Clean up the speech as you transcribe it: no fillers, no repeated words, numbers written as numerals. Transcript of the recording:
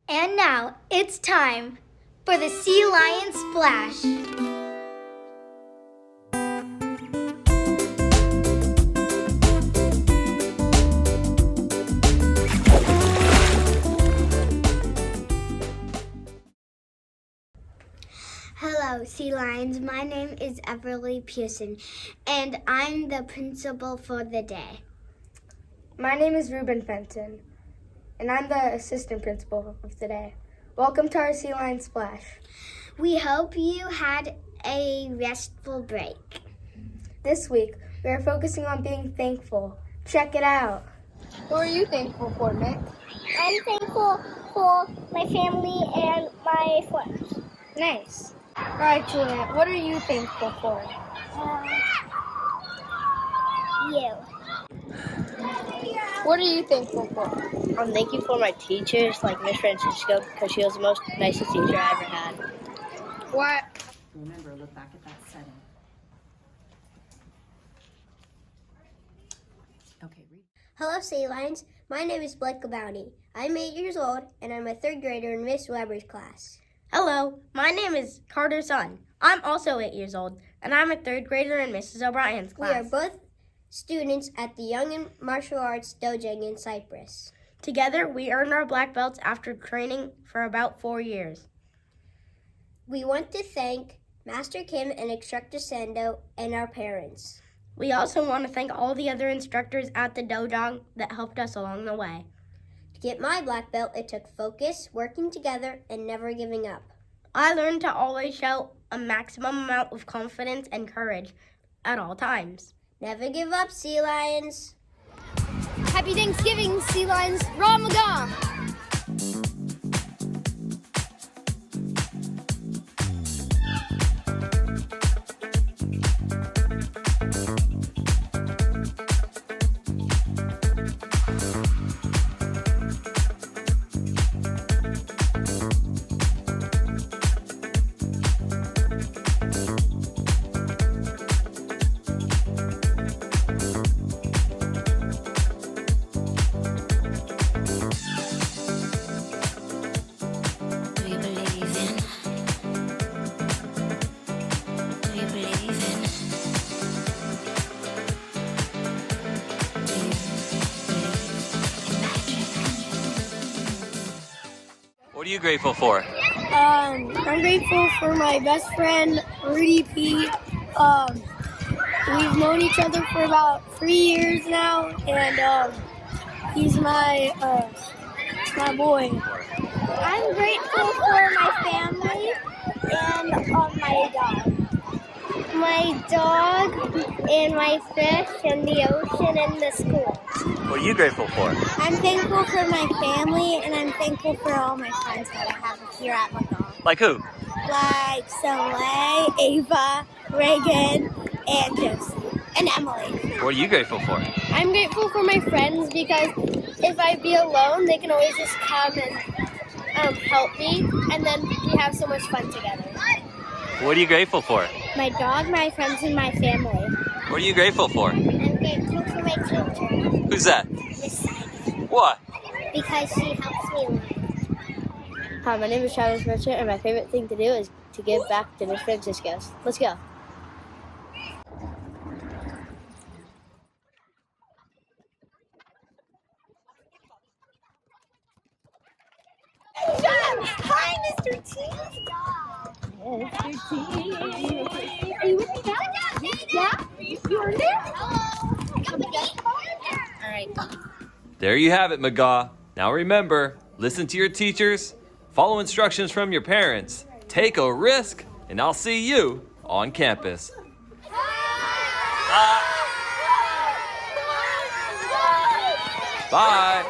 And now it's time for the Sea Lion Splash. Hello, Sea Lions. My name is Everly Pearson, and I'm the principal for the day. My name is Ruben Fenton, and I'm the assistant principal of the day. Welcome to our Sea Lion Splash. We hope you had a restful break. This week, we are focusing on being thankful. Check it out. What are you thankful for, Nick? I'm thankful for my family and my friends. Nice. All right, Juliet, what are you thankful for? You. What are you thankful for? I'm thankful for my teachers, like Miss Francisco, because she was the most nicest teacher I ever had. What? Remember, look back at that setting. Okay, read. Hello, Sea Lions. My name is Blake Gabowney. I'm 8 years old, and I'm a third grader in Miss Weber's class. Hello, my name is Carter Sun. I'm also 8 years old, and I'm a third grader in Mrs. O'Brien's class. We are both students at the Young and Martial Arts Dojo in Cyprus. Together, we earned our black belts after training for about 4 years. We want to thank Master Kim and Instructor Sando and our parents. We also want to thank all the other instructors at the dojo that helped us along the way. To get my black belt, it took focus, working together, and never giving up. I learned to always show a maximum amount of confidence and courage at all times. Never give up, Sea Lions. Happy Thanksgiving, Sea Lions. Ramadan. What are you grateful for? I'm grateful for my best friend, Rudy P. We've known each other for about 3 years now, and he's my boy. I'm grateful for my family and my dog. My dog and my fish and the ocean and the school. What are you grateful for? I'm thankful for my family and I'm thankful for all my friends that I have here at McDonald's. Like who? Like Soleil, Ava, Reagan, and Josie, and Emily. What are you grateful for? I'm grateful for my friends because if I be alone, they can always just come and help me, and then we have so much fun together. What are you grateful for? My dog, my friends, and my family. What are you grateful for? I'm grateful for my teacher, Who's that? Miss Simon, What? because she helps me learn. Hi, my name is Travis Merchant, and my favorite thing to do is to give back to Miss Francisco's. Let's go. Hi, Mr. T. Mr. T. Are you with me now? Yeah? You are there? All right. There you have it, McGaw. Now remember, listen to your teachers, follow instructions from your parents, take a risk, and I'll see you on campus. Bye.